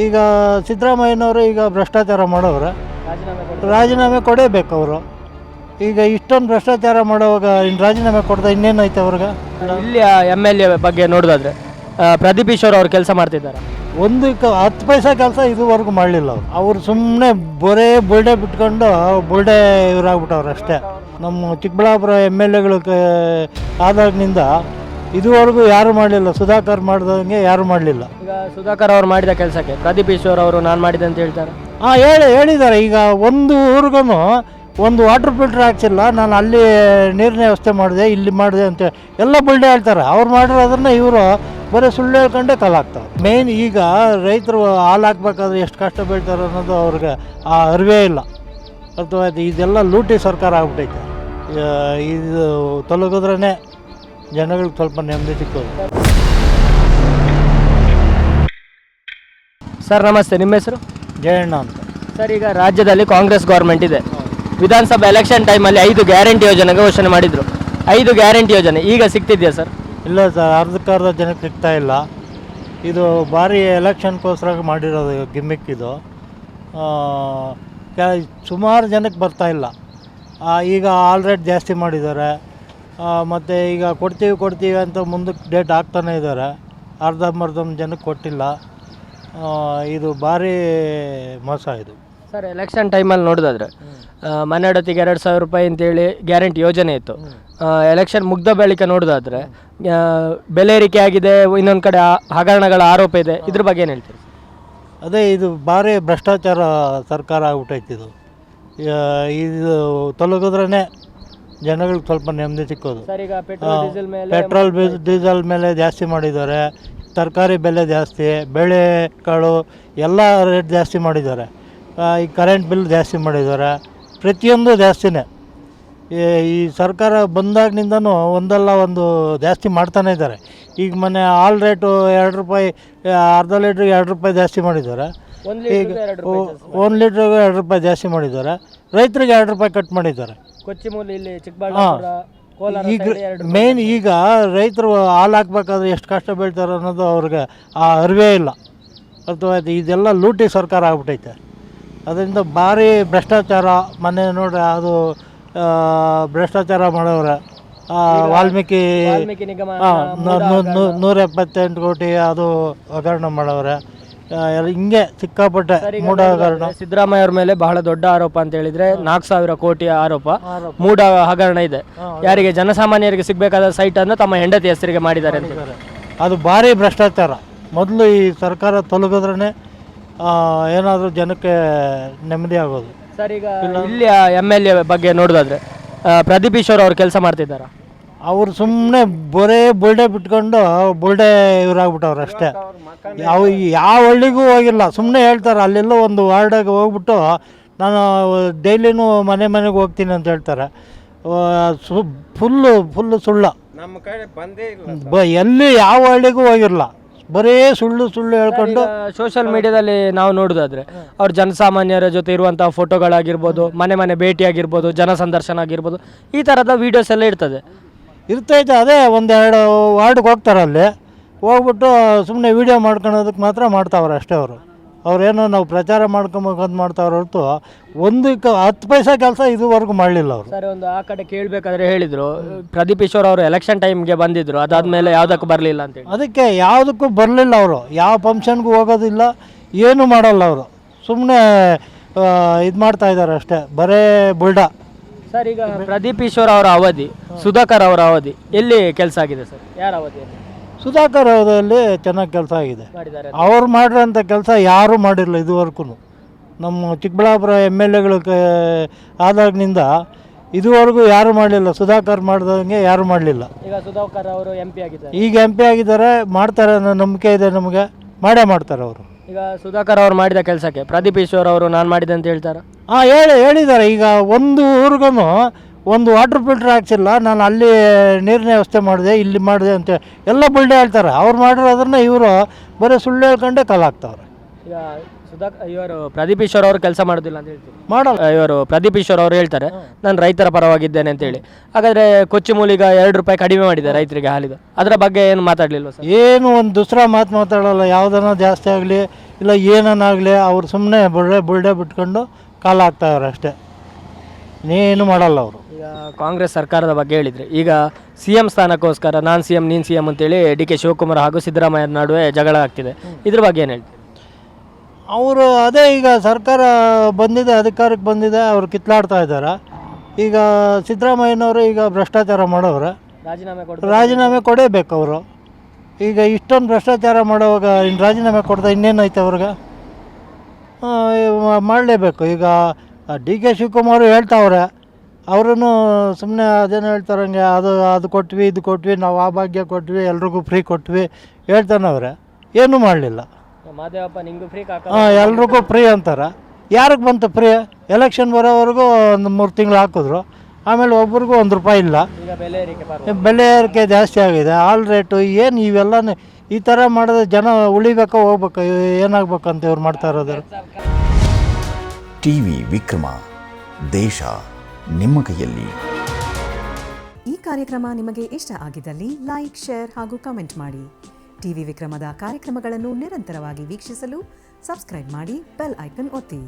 ಈಗ ಸಿದ್ದರಾಮಯ್ಯನವರು ಈಗ ಭ್ರಷ್ಟಾಚಾರ ಮಾಡೋರು, ರಾಜೀನಾಮೆ ಕೊಡೇಬೇಕು ಅವರು. ಈಗ ಇಷ್ಟೊಂದು ಭ್ರಷ್ಟಾಚಾರ ಮಾಡೋವಾಗ ಇನ್ನು ರಾಜೀನಾಮೆ ಕೊಡ್ದ ಇನ್ನೇನೈತೆ ಅವ್ರಿಗೆ? ಇಲ್ಲಿ MLA ಬಗ್ಗೆ ನೋಡೋದಾದ್ರೆ ಪ್ರದೀಪ್ ಈಶ್ವರ್ ಅವ್ರು ಕೆಲಸ ಮಾಡ್ತಿದ್ದಾರೆ. 10 ಪೈಸಾ ಕೆಲಸ ಇದುವರೆಗೂ ಮಾಡಲಿಲ್ಲ ಅವ್ರು ಸುಮ್ಮನೆ ಬರೇ ಬುಲ್ಡೆ ಬಿಟ್ಕೊಂಡು ಬುಲ್ಡೆ ಇವರಾಗ್ಬಿಟ್ಟವ್ರು ಅಷ್ಟೇ. ನಮ್ಮ ಚಿಕ್ಕಬಳ್ಳಾಪುರ MLAಗಳು ಆದಾಗಿನಿಂದ ಇದುವರೆಗೂ ಯಾರು ಮಾಡಲಿಲ್ಲ, ಸುಧಾಕರ್ ಮಾಡ್ದಂಗೆ ಯಾರು ಮಾಡಲಿಲ್ಲ. ಈಗ ಸುಧಾಕರ್ ಅವ್ರು ಮಾಡಿದ ಕೆಲಸಕ್ಕೆ ಪ್ರದೀಪ್ ಈಶ್ವರ್ ಅವರು ನಾನು ಮಾಡಿದೆ ಅಂತ ಹೇಳ್ತಾರೆ. ಹೇಳಿದ್ದಾರೆ. ಈಗ ಒಂದು ಊರಿಗೂ ಒಂದು ವಾಟರ್ ಫಿಲ್ಟರ್ ಹಾಕ್ಸಿಲ್ಲ, ನಾನು ಅಲ್ಲಿ ನೀರಿನ ವ್ಯವಸ್ಥೆ ಮಾಡಿದೆ, ಇಲ್ಲಿ ಮಾಡಿದೆ ಅಂತ ಎಲ್ಲ ಬುಲ್ಡೆ ಹೇಳ್ತಾರೆ. ಅವ್ರು ಮಾಡಿರೋದನ್ನ ಇವರು ಬರೀ ಸುಳ್ಳು ಹೇಳ್ಕೊಂಡೇ ಕಲಾಗ್ತಾರೆ. ಮೇಯ್ನ್ ಈಗ ರೈತರು ಹಾಲು ಹಾಕ್ಬೇಕಾದ್ರೆ ಎಷ್ಟು ಕಷ್ಟ ಬೀಳ್ತಾರೆ ಅನ್ನೋದು ಅವ್ರಿಗೆ ಆ ಅರಿವೇ ಇಲ್ಲ. ಅಥವಾ ಇದೆಲ್ಲ ಲೂಟಿ ಸರ್ಕಾರ ಆಗ್ಬಿಟ್ಟೈತೆ. ಇದು ತೊಲಗಿದ್ರೇ ಜನಗಳಿಗೆ ಸ್ವಲ್ಪ ನೆಮ್ಮದಿ ಸಿಕ್ಕೋದು. ಸರ್ ನಮಸ್ತೆ, ನಿಮ್ಮ ಹೆಸರು? ಜಯಣ್ಣ ಅಂತ. ಸರ್, ಈಗ ರಾಜ್ಯದಲ್ಲಿ ಕಾಂಗ್ರೆಸ್ ಗೌರ್ಮೆಂಟ್ ಇದೆ. ವಿಧಾನಸಭಾ ಎಲೆಕ್ಷನ್ ಟೈಮಲ್ಲಿ 5 ಗ್ಯಾರಂಟಿ ಯೋಜನೆ ಘೋಷಣೆ ಮಾಡಿದರು. 5 ಗ್ಯಾರಂಟಿ ಯೋಜನೆ ಈಗ ಸಿಗ್ತಿದೆಯಾ ಸರ್? ಇಲ್ಲ ಸರ್, ಅರ್ಧಕ್ಕರ್ಧ ಜನಕ್ಕೆ ಸಿಗ್ತಾ ಇಲ್ಲ. ಇದು ಭಾರಿ ಎಲೆಕ್ಷನ್ಗೋಸ್ಕರ ಮಾಡಿರೋದು ಗಿಮ್ಮಿಕ್. ಇದು ಸುಮಾರು ಜನಕ್ಕೆ ಬರ್ತಾ ಇಲ್ಲ. ಈಗ ಆಲ್ರೆಡಿ ಜಾಸ್ತಿ ಮಾಡಿದ್ದಾರೆ. ಮತ್ತು ಈಗ ಕೊಡ್ತೀವಿ ಅಂತ ಮುಂದಕ್ಕೆ ಡೇಟ್ ಹಾಕ್ತಾನೆ ಇದ್ದಾರೆ. ಅರ್ಧಂಬರ್ಧ ಜನಕ್ಕೆ ಕೊಟ್ಟಿಲ್ಲ. ಇದು ಭಾರಿ ಮೋಸ ಇದು ಸರ್. ಎಲೆಕ್ಷನ್ ಟೈಮಲ್ಲಿ ನೋಡೋದಾದ್ರೆ ಮನೆ ಹಡತಿಗೆ 2,000 ರೂಪಾಯಿ ಅಂತೇಳಿ ಗ್ಯಾರಂಟಿ ಯೋಜನೆ ಇತ್ತು. ಎಲೆಕ್ಷನ್ ಮುಗ್ದ ಬಳಿಕ ನೋಡೋದಾದ್ರೆ ಬೆಲೆ ಏರಿಕೆ ಆಗಿದೆ, ಇನ್ನೊಂದು ಕಡೆ ಹಗರಣಗಳ ಆರೋಪ ಇದೆ. ಇದ್ರ ಬಗ್ಗೆ ಏನು ಹೇಳ್ತೀರಿ? ಅದೇ ಇದು ಭಾರಿ ಭ್ರಷ್ಟಾಚಾರ ಸರ್ಕಾರ ಆಗ್ಬಿಟ್ಟೈತೆ. ಇದು ತೊಲಗಿದ್ರೇ ಜನಗಳಿಗೆ ಸ್ವಲ್ಪ ನೆಮ್ಮದಿ ಸಿಕ್ಕೋದು. ಸರ್, ಈಗ ಪೆಟ್ರೋಲ್ ಡೀಸೆಲ್ ಮೇಲೆ ಜಾಸ್ತಿ ಮಾಡಿದ್ದಾರೆ. ತರಕಾರಿ ಬೆಲೆ ಜಾಸ್ತಿ, ಬೇಳೆಕಾಳು ಎಲ್ಲ ರೇಟ್ ಜಾಸ್ತಿ ಮಾಡಿದ್ದಾರೆ. ಈ ಕರೆಂಟ್ ಬಿಲ್ ಜಾಸ್ತಿ ಮಾಡಿದ್ದಾರೆ. ಪ್ರತಿಯೊಂದು ಜಾಸ್ತಿನೇ. ಈ ಸರ್ಕಾರ ಬಂದಾಗಿನಿಂದನೂ ಒಂದಲ್ಲ ಒಂದು ಜಾಸ್ತಿ ಮಾಡ್ತಾನೆ ಇದ್ದಾರೆ. ಈಗ ಮೊನ್ನೆ ಹಾಲ್ ರೇಟು 2 ರೂಪಾಯಿ, ಅರ್ಧ ಲೀಟ್ರಿಗೆ 2 ರೂಪಾಯಿ ಜಾಸ್ತಿ ಮಾಡಿದ್ದಾರೆ. ಈಗ 1 ಲೀಟ್ರಿಗೆ 2 ರೂಪಾಯಿ ಜಾಸ್ತಿ ಮಾಡಿದ್ದಾರೆ. ರೈತರಿಗೆ 2 ರೂಪಾಯಿ ಕಟ್ ಮಾಡಿದ್ದಾರೆ. ಈಗ ಮೇನ್ ಈಗ ರೈತರು ಹಾಲು ಹಾಕ್ಬೇಕಾದ್ರೆ ಎಷ್ಟು ಕಷ್ಟ ಬೀಳ್ತಾರೆ ಅನ್ನೋದು ಅವ್ರಿಗೆ ಆ ಅರಿವೇ ಇಲ್ಲ. ಅಥವಾ ಇದೆಲ್ಲ ಲೂಟಿ ಸರ್ಕಾರ ಆಗ್ಬಿಟ್ಟೈತೆ. ಅದರಿಂದ ಭಾರಿ ಭ್ರಷ್ಟಾಚಾರ. ಮೊನ್ನೆ ನೋಡ್ರಿ, ಅದು ಭ್ರಷ್ಟಾಚಾರ ಮಾಡೋರೆ. ವಾಲ್ಮೀಕಿ 178 ಕೋಟಿ ಅದು ಹಗರಣ ಮಾಡೋರೆ. ಹಿಂಗೆ ಸಿಕ್ಕಾಪಟ್ಟೆ ಮೂಢ ಹಗರಣ. ಸಿದ್ದರಾಮಯ್ಯ ಅವ್ರ ಮೇಲೆ ಬಹಳ ದೊಡ್ಡ ಆರೋಪ ಅಂತ ಹೇಳಿದ್ರೆ 4,000 ಕೋಟಿ ಆರೋಪ, ಮೂಢ ಹಗರಣ ಇದೆ. ಯಾರಿಗೆ? ಜನಸಾಮಾನ್ಯರಿಗೆ ಸಿಗಬೇಕಾದ ಸೈಟ್ ಅನ್ನು ತಮ್ಮ ಹೆಂಡತಿ ಹೆಸರಿಗೆ ಮಾಡಿದ್ದಾರೆ ಅಂತ. ಅದು ಭಾರಿ ಭ್ರಷ್ಟಾಚಾರ. ಮೊದಲು ಈ ಸರ್ಕಾರ ತೊಲಗಿದ್ರೇ ಏನಾದರೂ ಜನಕ್ಕೆ ನೆಮ್ಮದಿ ಆಗೋದು. ಸರ್, ಈಗ ಇಲ್ಲಿ MLA ಬಗ್ಗೆ ನೋಡೋದಾದ್ರೆ ಪ್ರದೀಪ್ ಈಶ್ವರ್ ಅವ್ರು ಕೆಲಸ ಮಾಡ್ತಿದ್ದಾರೆ. ಅವ್ರು ಸುಮ್ಮನೆ ಬರೇ ಬುಲ್ಡೆ ಬಿಟ್ಕೊಂಡು ಬುಲ್ಡೆ ಇವರಾಗ್ಬಿಟ್ಟವ್ರು ಅಷ್ಟೇ. ಯಾವ ಹಳ್ಳಿಗೂ ಹೋಗಿಲ್ಲ. ಸುಮ್ಮನೆ ಹೇಳ್ತಾರೆ, ಅಲ್ಲೆಲ್ಲೋ ಒಂದು ವಾರ್ಡಾಗೆ ಹೋಗ್ಬಿಟ್ಟು ನಾನು ಡೈಲಿನೂ ಮನೆಗೆ ಹೋಗ್ತೀನಿ ಅಂತ ಹೇಳ್ತಾರೆ. ಫುಲ್ಲು ಸುಳ್ಳು. ನಮ್ಮ ಕಡೆ ಬಂದೇ ಇಲ್ಲ. ಎಲ್ಲಿ ಯಾವ ಹಳ್ಳಿಗೂ ಹೋಗಿರಲ್ಲ. ಬರೀ ಸುಳ್ಳು ಹೇಳ್ಕೊಂಡು ಸೋಷಿಯಲ್ ಮೀಡಿಯಾದಲ್ಲಿ ನಾವು ನೋಡೋದಾದ್ರೆ ಅವ್ರು ಜನಸಾಮಾನ್ಯರ ಜೊತೆ ಇರುವಂತಹ ಫೋಟೋಗಳಾಗಿರ್ಬೋದು, ಮನೆ ಭೇಟಿ ಆಗಿರ್ಬೋದು, ಜನ ಸಂದರ್ಶನ ಆಗಿರ್ಬೋದು, ಈ ಥರದ ವೀಡಿಯೋಸ್ ಎಲ್ಲ ಇರ್ತೈತೆ. ಅದೇ 1-2 ವಾರ್ಡ್ಗೆ ಹೋಗ್ತಾರೆ. ಅಲ್ಲಿ ಹೋಗ್ಬಿಟ್ಟು ಸುಮ್ಮನೆ ವೀಡಿಯೋ ಮಾಡ್ಕೊಳೋದಕ್ಕೆ ಮಾತ್ರ ಮಾಡ್ತಾವ್ರೆ ಅಷ್ಟೇ. ಅವ್ರೇನೋ ನಾವು ಪ್ರಚಾರ ಮಾಡ್ಕೊಬೇಕಂತ ಮಾಡ್ತಾವ್ರೆ ಹೊರತು 10 ಪೈಸಾ ಕೆಲಸ ಇದುವರೆಗೂ ಮಾಡಲಿಲ್ಲ ಅವರು. ಸರ್, ಒಂದು ಆ ಕಡೆ ಕೇಳಬೇಕಾದ್ರೆ ಹೇಳಿದರು ಪ್ರದೀಪ್ ಈಶ್ವರ್ ಅವರು ಎಲೆಕ್ಷನ್ ಟೈಮ್ಗೆ ಬಂದಿದ್ದರು, ಅದಾದಮೇಲೆ ಯಾವುದಕ್ಕೂ ಬರಲಿಲ್ಲ ಅಂತೇಳಿ. ಅದಕ್ಕೆ ಯಾವುದಕ್ಕೂ ಬರಲಿಲ್ಲ ಅವರು. ಯಾವ ಫಂಕ್ಷನ್ಗೂ ಹೋಗೋದಿಲ್ಲ, ಏನೂ ಮಾಡಲ್ಲ ಅವರು. ಸುಮ್ಮನೆ ಇದು ಮಾಡ್ತಾ ಇದ್ದಾರೆ ಅಷ್ಟೇ, ಬರೇ ಬುಲ್ಡ. ಸರ್, ಈಗ ಪ್ರದೀಪ್ ಈಶ್ವರ್ ಅವರ ಅವಧಿ, ಸುಧಾಕರ್ ಅವರ ಅವಧಿ ಎಲ್ಲಿ ಕೆಲಸ ಆಗಿದೆ ಸರ್? ಯಾರ ಅವಧಿಯಲ್ಲಿ? ಸುಧಾಕರ್ ಅವಧಿಯಲ್ಲಿ ಚೆನ್ನಾಗಿ ಕೆಲಸ ಆಗಿದೆ. ಅವ್ರು ಮಾಡಿರೋಂಥ ಕೆಲಸ ಯಾರೂ ಮಾಡಿರಲಿಲ್ಲ ಇದುವರೆಗೂ. ನಮ್ಮ ಚಿಕ್ಕಬಳ್ಳಾಪುರ MLAಗಳು ಆದಾಗಿನಿಂದ ಇದುವರೆಗೂ ಯಾರು ಮಾಡಲಿಲ್ಲ. ಸುಧಾಕರ್ ಮಾಡ್ದಂಗೆ ಯಾರು ಮಾಡಲಿಲ್ಲ. ಈಗ ಸುಧಾಕರ್ ಅವರು MP ಆಗಿದ್ದಾರೆ. ಈಗ MP ಆಗಿದ್ದಾರೆ, ಮಾಡ್ತಾರೆ ಅನ್ನೋ ನಂಬಿಕೆ ಇದೆ ನಮಗೆ. ಮಾಡೇ ಮಾಡ್ತಾರೆ ಅವರು. ಈಗ ಸುಧಾಕರ್ ಅವ್ರು ಮಾಡಿದ ಕೆಲಸಕ್ಕೆ ಪ್ರದೀಪ್ ಈಶ್ವರ್ ಅವರು ನಾನು ಮಾಡಿದೆ ಅಂತ ಹೇಳ್ತಾರೆ. ಹೇಳಿದ್ದಾರೆ. ಈಗ ಒಂದು ಊರಿಗೂ ಒಂದು ವಾಟರ್ ಫಿಲ್ಟರ್ ಹಾಕ್ಸಿಲ್ಲ, ನಾನು ಅಲ್ಲಿ ನೀರಿನ ವ್ಯವಸ್ಥೆ ಮಾಡಿದೆ, ಇಲ್ಲಿ ಮಾಡಿದೆ ಅಂತ ಎಲ್ಲ ಬುಲ್ಡೆ ಹೇಳ್ತಾರೆ. ಅವ್ರು ಮಾಡಿರೋದನ್ನ ಇವರು ಬರೀ ಸುಳ್ಳು ಹೇಳ್ಕೊಂಡೇ ಕಲಾಗ್ತಾವ್ರೆ. ಈಗ ಇವರು ಪ್ರದೀಪ್ ಈಶ್ವರ್ ಅವರು ಕೆಲಸ ಮಾಡೋದಿಲ್ಲ ಅಂತ ಹೇಳ್ತೀವಿ. ಮಾಡಲ್ಲ. ಇವರು ಪ್ರದೀಪ್ ಈಶ್ವರ್ ಅವರು ಹೇಳ್ತಾರೆ ನಾನು ರೈತರ ಪರವಾಗಿದ್ದೇನೆ ಅಂತ ಹೇಳಿ. ಹಾಗಾದರೆ ಕೊಚ್ಚಿಮೂಲಿಗ 2 ರೂಪಾಯಿ ಕಡಿಮೆ ಮಾಡಿದೆ ರೈತರಿಗೆ ಹಾಲಿದು. ಅದರ ಬಗ್ಗೆ ಏನು ಮಾತಾಡಲಿಲ್ಲ ಸರ್? ಏನು ಒಂದು ದುಸ್ರಾ ಮಾತು ಮಾತಾಡಲ್ಲ. ಯಾವುದನ್ನ ಜಾಸ್ತಿ ಆಗಲಿ ಇಲ್ಲ ಏನನ್ನಾಗಲಿ ಅವ್ರು ಸುಮ್ಮನೆ ಬುಲ್ಡೆ ಬಿಟ್ಕೊಂಡು ಕಾಲ ಹಾಕ್ತಾವ್ರೆ ಅಷ್ಟೇ, ಇನ್ನೇನು ಮಾಡಲ್ಲ ಅವರು. ಈಗ ಕಾಂಗ್ರೆಸ್ ಸರ್ಕಾರದ ಬಗ್ಗೆ ಹೇಳಿದರೆ, ಈಗ ಸಿ ಎಂ ಸ್ಥಾನಕ್ಕೋಸ್ಕರ ನಾನು ಸಿ ಎಂ ನೀನು ಸಿ ಎಂ ಅಂತೇಳಿ ಡಿ ಕೆ ಶಿವಕುಮಾರ್ ಹಾಗೂ ಸಿದ್ದರಾಮಯ್ಯ ನಡುವೆ ಜಗಳ ಆಗ್ತಿದೆ. ಇದ್ರ ಬಗ್ಗೆ ಏನು ಹೇಳ್ತೀವಿ? ಅವರು ಅದೇ ಈಗ ಸರ್ಕಾರ ಬಂದಿದೆ, ಅಧಿಕಾರಕ್ಕೆ ಬಂದಿದೆ, ಅವ್ರು ಕಿತ್ಲಾಡ್ತಾ ಇದ್ದಾರೆ. ಈಗ ಸಿದ್ದರಾಮಯ್ಯನವರು ಈಗ ಭ್ರಷ್ಟಾಚಾರ ಮಾಡೋರು, ರಾಜೀನಾಮೆ ಕೊಡೇಬೇಕು ಅವರು. ಈಗ ಇಷ್ಟೊಂದು ಭ್ರಷ್ಟಾಚಾರ ಮಾಡೋವಾಗ ಇನ್ನು ರಾಜೀನಾಮೆ ಕೊಡ್ತಾ ಇನ್ನೇನೈತೆ ಅವ್ರಿಗೆ? ಮಾಡಲೇಬೇಕು. ಈಗ ಡಿ ಕೆ ಶಿವಕುಮಾರ್ ಹೇಳ್ತಾವ್ರೆ, ಅವ್ರೂ ಸುಮ್ಮನೆ ಅದೇನು ಹೇಳ್ತಾರಂಗೆ, ಅದು ಕೊಟ್ವಿ, ಇದು ಕೊಟ್ವಿ, ನಾವು ಆ ಭಾಗ್ಯ ಕೊಟ್ವಿ, ಎಲ್ರಿಗೂ ಫ್ರೀ ಕೊಟ್ವಿ ಹೇಳ್ತಾನವ್ರೆ, ಏನೂ ಮಾಡಲಿಲ್ಲ. ಎಲ್ರಿಗೂ ಫ್ರೀ ಅಂತಾರೆ. ಯಾರಿಗೆ ಬಂತು ಫ್ರೀ? ಎಲೆಕ್ಷನ್ ಬರೋವರೆಗೂ ಒಂದು 3 ತಿಂಗಳು ಹಾಕಿದ್ರು, ಆಮೇಲೆ ಒಬ್ರಿಗೂ ₹1 ಇಲ್ಲ. ಬೆಲೆ ಏರಿಕೆ ಜಾಸ್ತಿ ಆಗಿದೆ, ಆಲ್ ರೇಟು ಏನು ಇವೆಲ್ಲ ಈ ಥರ ಮಾಡಿದ್ರೆ ಜನ ಉಳಿಬೇಕೋ ಹೋಗ್ಬೇಕು, ಏನಾಗಬೇಕಂತ ಇವ್ರು ಮಾಡ್ತಾ ಇರೋದು. ಟಿವಿ ವಿಕ್ರಮ, ದೇಶ ನಿಮ್ಮ ಕೈಯಲ್ಲಿ. ಈ ಕಾರ್ಯಕ್ರಮ ನಿಮಗೆ ಇಷ್ಟ ಆಗಿದ್ದಲ್ಲಿ ಲೈಕ್, ಶೇರ್ ಹಾಗೂ ಕಮೆಂಟ್ ಮಾಡಿ. ಟಿವಿ ವಿಕ್ರಮದ ಕಾರ್ಯಕ್ರಮಗಳನ್ನು ನಿರಂತರವಾಗಿ ವೀಕ್ಷಿಸಲು ಸಬ್ಸ್ಕ್ರೈಬ್ ಮಾಡಿ, ಬೆಲ್ ಐಕನ್ ಒತ್ತಿ.